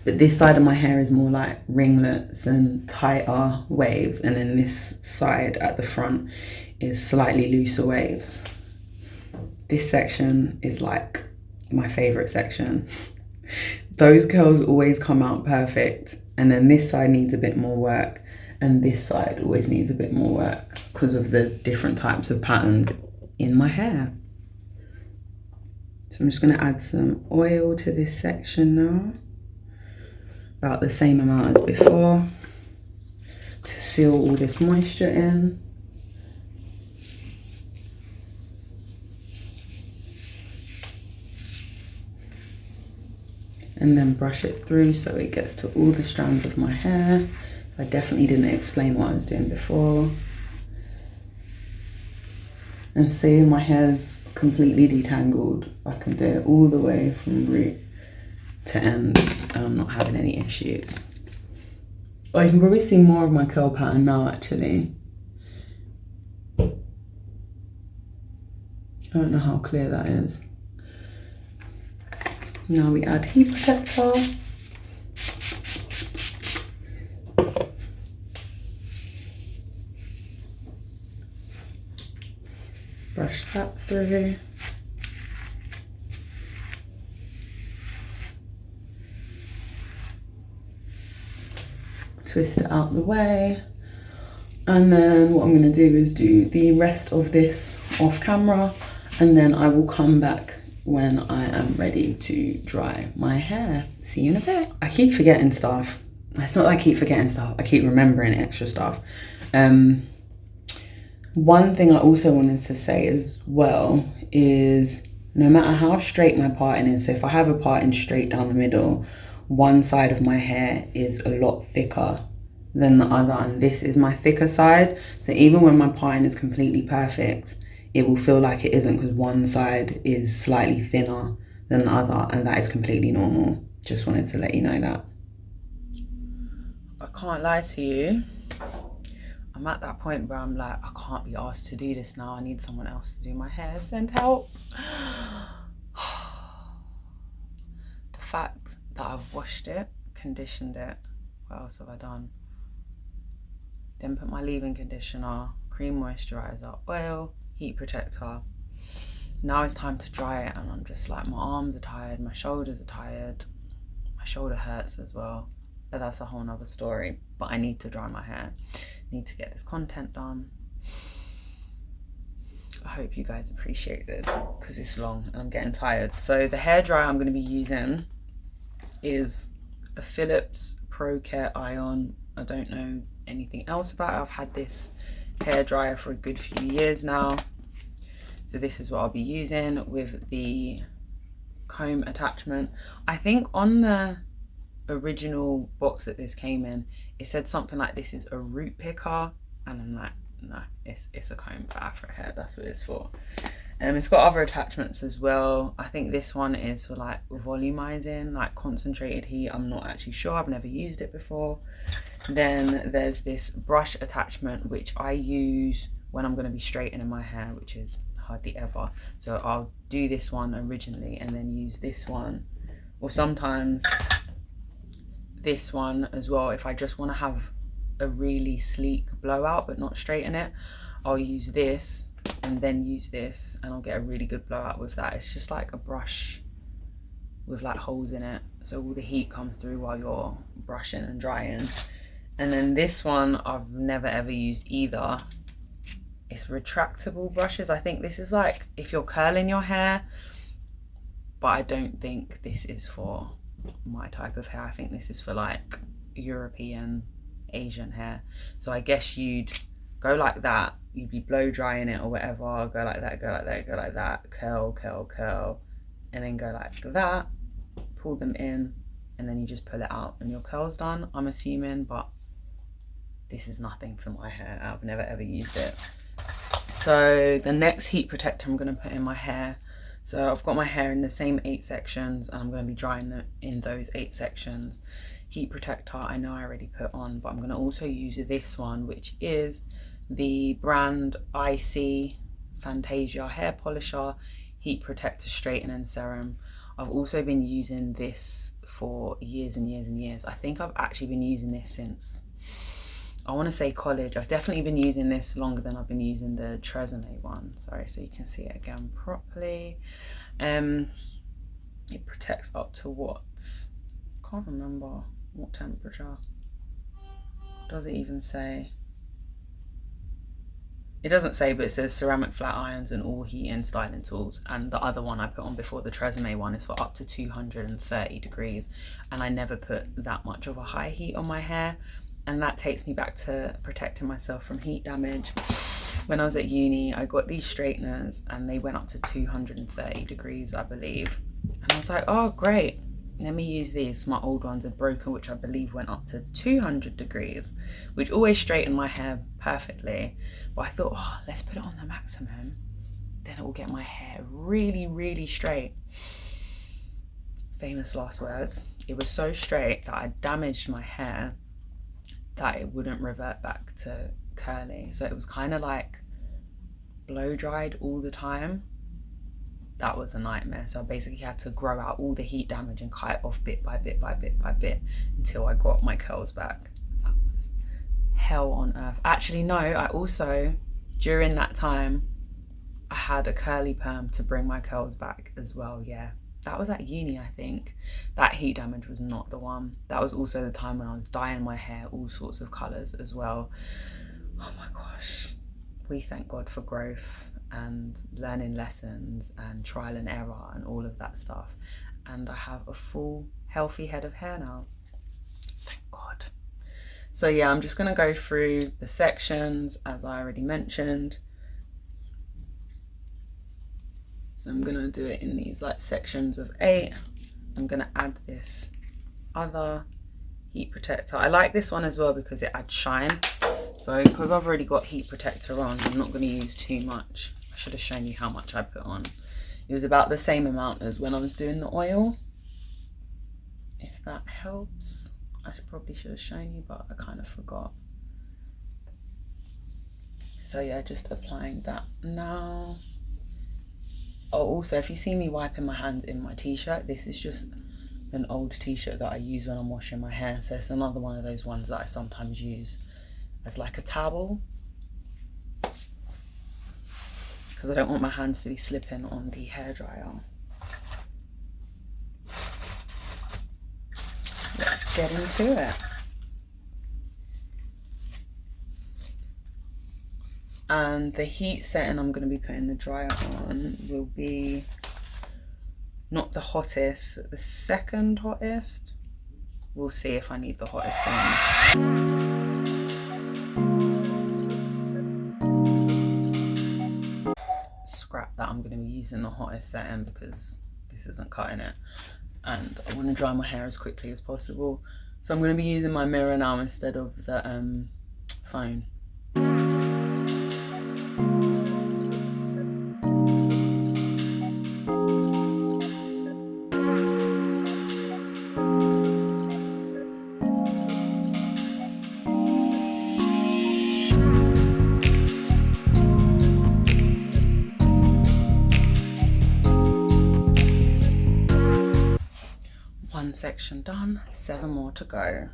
But this side of my hair is more like ringlets and tighter waves, and then this side at the front is slightly looser waves. This section is like my favorite section. Those curls always come out perfect, and then this side needs a bit more work, and this side always needs a bit more work because of the different types of patterns in my hair. So I'm just going to add some oil to this section now, about the same amount as before, to seal all this moisture in. And then brush it through so it gets to all the strands of my hair. I definitely didn't explain what I was doing before. And see, my hair's completely detangled. I can do it all the way from root to end and I'm not having any issues. Oh, you can probably see more of my curl pattern now actually. I don't know how clear that is. Now we add heat protector. Brush that through. Twist it out the way. And then what I'm going to do is do the rest of this off camera, and then I will come back when I am ready to dry my hair. See you in a bit. I keep forgetting stuff. It's not that I keep forgetting stuff, I keep remembering extra stuff. One thing I also wanted to say as well is no matter how straight my parting is, so if I have a parting straight down the middle, one side of my hair is a lot thicker than the other, and this is my thicker side. So even when my parting is completely perfect, it will feel like it isn't because one side is slightly thinner than the other, and that is completely normal. Just wanted to let you know that. I can't lie to you. I'm at that point where I'm like, I can't be asked to do this now. I need someone else to do my hair. Send help. The fact that I've washed it, conditioned it. What else have I done? Then put my leave-in conditioner, cream moisturizer, oil, heat protector. Now it's time to dry it, and I'm just like, my arms are tired, my shoulders are tired, my shoulder hurts as well, but that's a whole nother story. But I need to dry my hair, need to get this content done. I hope you guys appreciate this because it's long and I'm getting tired. So the hairdryer I'm going to be using is a Philips Pro Care Ion. I don't know anything else about it. I've had this hairdryer for a good few years now, so this is what I'll be using with the comb attachment. I think on the original box that this came in, it said something like this is a root picker, and I'm like, no, it's a comb for afro hair. That's what it's for. It's got other attachments as well. I think this one is for like volumizing, like concentrated heat. I'm not actually sure, I've never used it before. Then there's this brush attachment which I use when I'm going to be straightening my hair, which is hardly ever. So I'll do this one originally and then use this one, or sometimes this one as well. If I just want to have a really sleek blowout but not straighten it, I'll use this and then use this, and I'll get a really good blowout with that. It's just like a brush with like holes in it, so all the heat comes through while you're brushing and drying. And then this one I've never ever used either. It's retractable brushes. I think this is like if you're curling your hair, but I don't think this is for my type of hair. I think this is for like European, Asian hair. So I guess you'd go like that, you'd be blow drying it or whatever, go like that, go like that, go like that, curl, curl, curl, and then go like that, pull them in, and then you just pull it out and your curl's done, I'm assuming. But this is nothing for my hair. I've never ever used it. So the next heat protector I'm going to put in my hair, so I've got my hair in the same 8 sections and I'm going to be drying them in those 8 sections. Heat protector I know I already put on, but I'm going to also use this one, which is the brand IC Fantasia hair polisher heat protector straightening serum. I've also been using this for years and years and years. I think I've actually been using this since, I want to say college. I've definitely been using this longer than I've been using the Tresemme one. Sorry, so you can see it again properly. It protects up to what? Can't remember what temperature. Does it even say? It doesn't say, but it says ceramic flat irons and all heat and styling tools. And the other one I put on before, the Tresemme one, is for up to 230 degrees. And I never put that much of a high heat on my hair. And that takes me back to protecting myself from heat damage. When I was at uni, I got these straighteners and they went up to 230 degrees, I believe. And I was like, oh, great. Let me use these. My old ones had broken, which I believe went up to 200 degrees, which always straightened my hair perfectly. But I thought, oh, let's put it on the maximum. Then it will get my hair really, really straight. Famous last words. It was so straight that I damaged my hair that it wouldn't revert back to curly. So it was kind of like blow dried all the time. That was a nightmare. So I basically had to grow out all the heat damage and cut it off bit by bit by bit by bit until I got my curls back. That was hell on earth. Actually, no, I also, during that time, I had a curly perm to bring my curls back as well. Yeah, that was at uni, I think. That heat damage was not the one. That was also the time when I was dyeing my hair all sorts of colors as well. Oh my gosh. We thank God for growth and learning lessons and trial and error and all of that stuff. And I have a full, healthy head of hair now. Thank God. So yeah, I'm just gonna go through the sections as I already mentioned. So I'm gonna do it in these like sections of 8. I'm gonna add this other heat protector. I like this one as well because it adds shine. So because I've already got heat protector on, I'm not gonna use too much. I should have shown you how much I put on. It was about the same amount as when I was doing the oil. If that helps. I probably should have shown you, but I kind of forgot. So yeah, just applying that now. Oh, also, if you see me wiping my hands in my t-shirt, this is just an old t-shirt that I use when I'm washing my hair. So it's another one of those ones that I sometimes use as like a towel, because I don't want my hands to be slipping on the hairdryer. Let's get into it. And the heat setting I'm going to be putting the dryer on will be not the hottest, but the second hottest. We'll see if I need the hottest one. Scrap that, I'm going to be using the hottest setting because this isn't cutting it. And I want to dry my hair as quickly as possible. So I'm going to be using my mirror now instead of the phone. One section done, 7 more to go.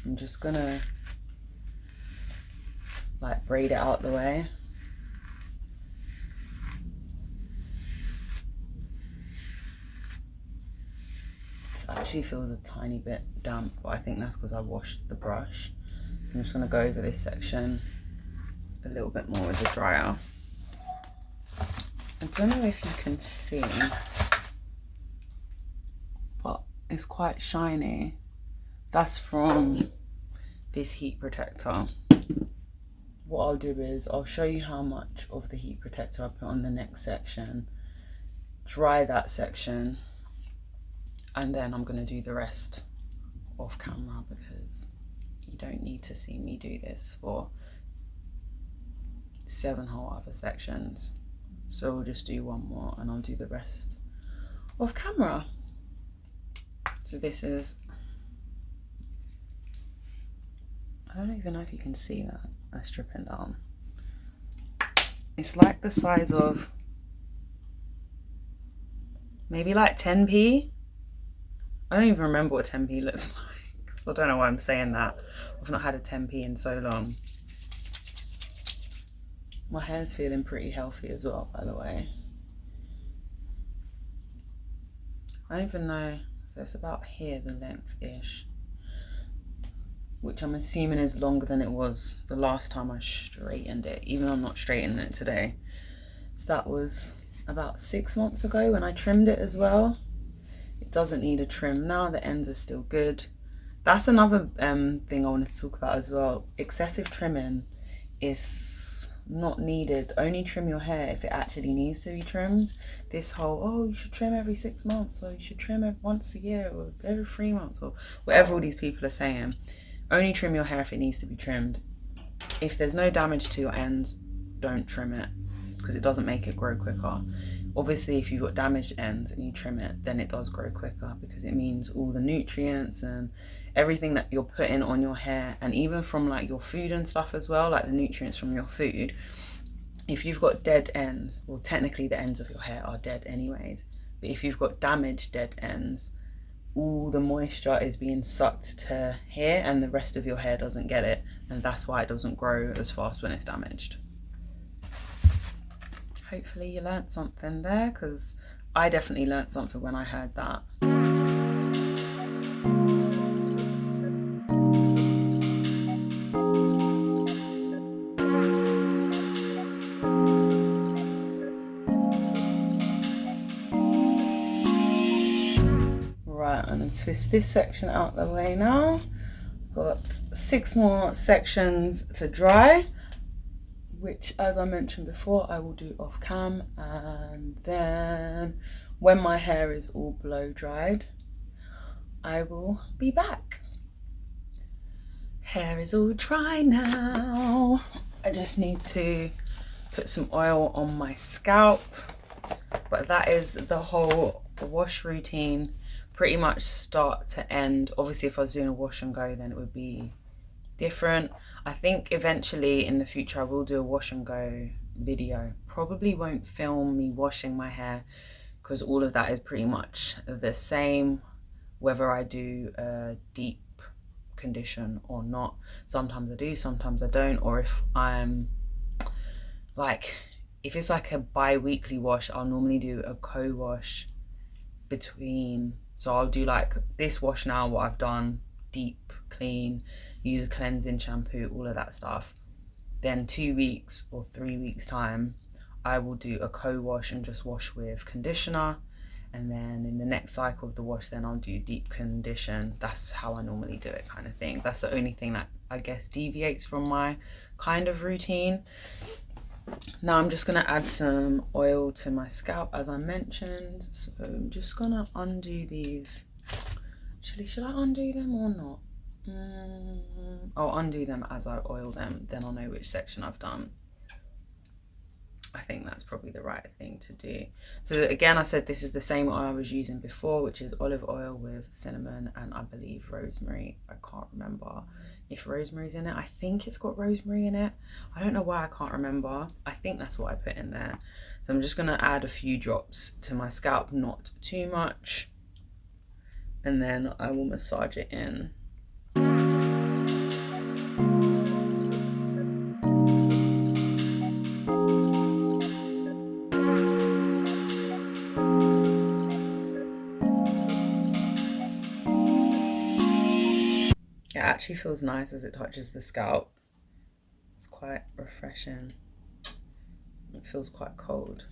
I'm just gonna like braid it out the way. It actually feels a tiny bit damp, but I think that's because I washed the brush. So I'm just gonna go over this section a little bit more with the dryer. I don't know if you can see, but it's quite shiny. That's from this heat protector. What I'll do is I'll show you how much of the heat protector I put on the next section, dry that section, and then I'm going to do the rest off camera because you don't need to see me do this for 7 whole other sections. So we'll just do 1 more and I'll do the rest off camera. So this is, I don't even know if you can see that. That's dripping down. It's like the size of maybe like 10p. I don't even remember what 10p looks like, so I don't know why I'm saying that. I've not had a 10p in so long. My hair's feeling pretty healthy as well, by the way. I don't even know, so it's about here, the length-ish, which I'm assuming is longer than it was the last time I straightened it, even though I'm not straightening it today. So that was about 6 months ago when I trimmed it as well. It doesn't need a trim now, the ends are still good. That's another thing I wanted to talk about as well. Excessive trimming is not needed. Only trim your hair if it actually needs to be trimmed. This whole, oh, you should trim every 6 months, or you should trim it once a year, or every 3 months, or whatever all these people are saying. Only trim your hair if it needs to be trimmed. If there's no damage to your ends, don't trim it, because it doesn't make it grow quicker. Obviously, if you've got damaged ends and you trim it, then it does grow quicker, because it means all the nutrients and everything that you're putting on your hair, and even from like your food and stuff as well, like the nutrients from your food, if you've got dead ends, well, technically the ends of your hair are dead anyways, but if you've got damaged dead ends, all the moisture is being sucked to here and the rest of your hair doesn't get it, and that's why it doesn't grow as fast when it's damaged. Hopefully you learnt something there, because I definitely learnt something when I heard that. Right, I'm going to twist this section out the way now. Got 6 more sections to dry, which, as I mentioned before, I will do off cam, and then when my hair is all blow dried, I will be back. Hair is all dry now. I just need to put some oil on my scalp, but that is the whole wash routine, pretty much start to end. Obviously, if I was doing a wash and go, then it would be different. I think eventually in the future I will do a wash and go video. Probably won't film me washing my hair, because all of that is pretty much the same whether I do a deep condition or not. Sometimes I do, sometimes I don't, or if I'm like, if it's like a bi-weekly wash, I'll normally do a co-wash between. So I'll do like this wash now, what I've done, deep, clean, use a cleansing shampoo, all of that stuff. Then 2 weeks or 3 weeks time, I will do a co-wash and just wash with conditioner. And then in the next cycle of the wash, then I'll do deep condition. That's how I normally do it, kind of thing. That's the only thing that I guess deviates from my kind of routine. Now I'm just gonna add some oil to my scalp, as I mentioned. So I'm just gonna undo these. Actually, should I undo them or not? I'll undo them as I oil them, then I'll know which section I've done. I think that's probably the right thing to do. So again, I said this is the same oil I was using before, which is olive oil with cinnamon and I believe rosemary. I can't remember if rosemary's in it. I think it's got rosemary in it. I don't know why I can't remember. I think that's what I put in there. So I'm just gonna add a few drops to my scalp, not too much. And then I will massage it in. It actually feels nice as it touches the scalp. It's quite refreshing. It feels quite cold.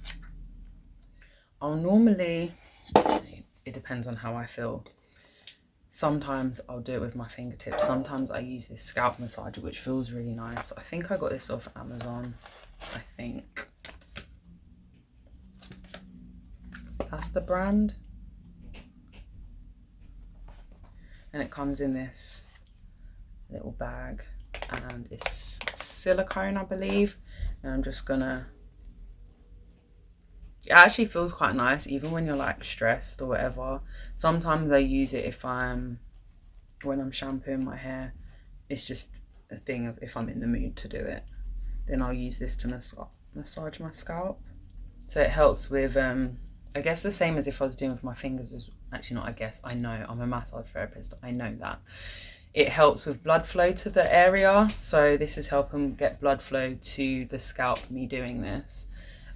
I'll normally, actually, it depends on how I feel. Sometimes I'll do it with my fingertips. Sometimes I use this scalp massager, which feels really nice. I think I got this off Amazon, I think. That's the brand. And it comes in this little bag and it's silicone, I believe. And I'm just gonna, it actually feels quite nice even when you're like stressed or whatever. Sometimes I use it when I'm shampooing my hair. It's just a thing of if I'm in the mood to do it, then I'll use this to massage my scalp. So it helps with I guess the same as if I was doing with my fingers is actually not, I guess, I know, I'm a massage therapist, I know that. It helps with blood flow to the area. So this is helping get blood flow to the scalp, me doing this.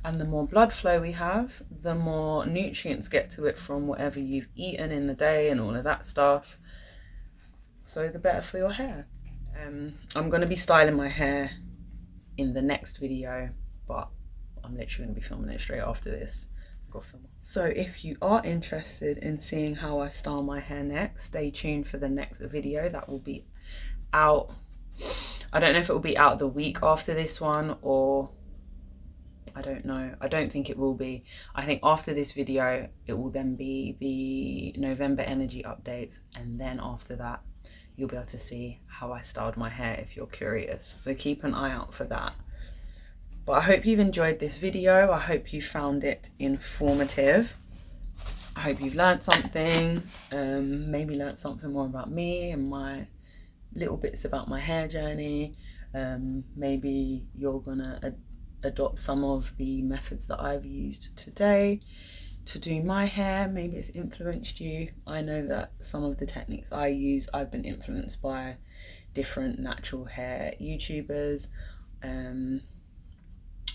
And the more blood flow we have, the more nutrients get to it from whatever you've eaten in the day and all of that stuff. So the better for your hair. I'm going to be styling my hair in the next video, but I'm literally going to be filming it straight after this. So if you are interested in seeing how I style my hair next, stay tuned for the next video that will be out. I don't know if it will be out the week after this one, or I don't know. I don't think it will be. I think after this video it will then be the November energy updates, and then after that you'll be able to see how I styled my hair if you're curious. So keep an eye out for that. But I hope you've enjoyed this video. I hope you found it informative. I hope you've learned something, maybe learned something more about me and my little bits about my hair journey. Maybe you're gonna adopt some of the methods that I've used today to do my hair. Maybe it's influenced you. I know that some of the techniques I use, I've been influenced by different natural hair YouTubers.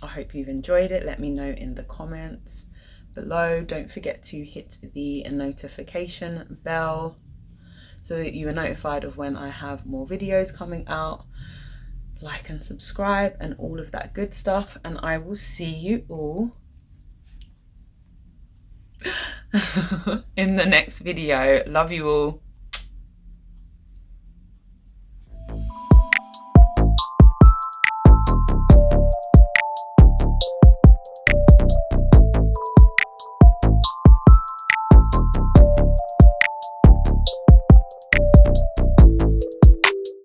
I hope you've enjoyed it. Let me know in the comments below. Don't forget to hit the notification bell so that you are notified of when I have more videos coming out. Like and subscribe and all of that good stuff, and I will see you all in the next video. Love you all.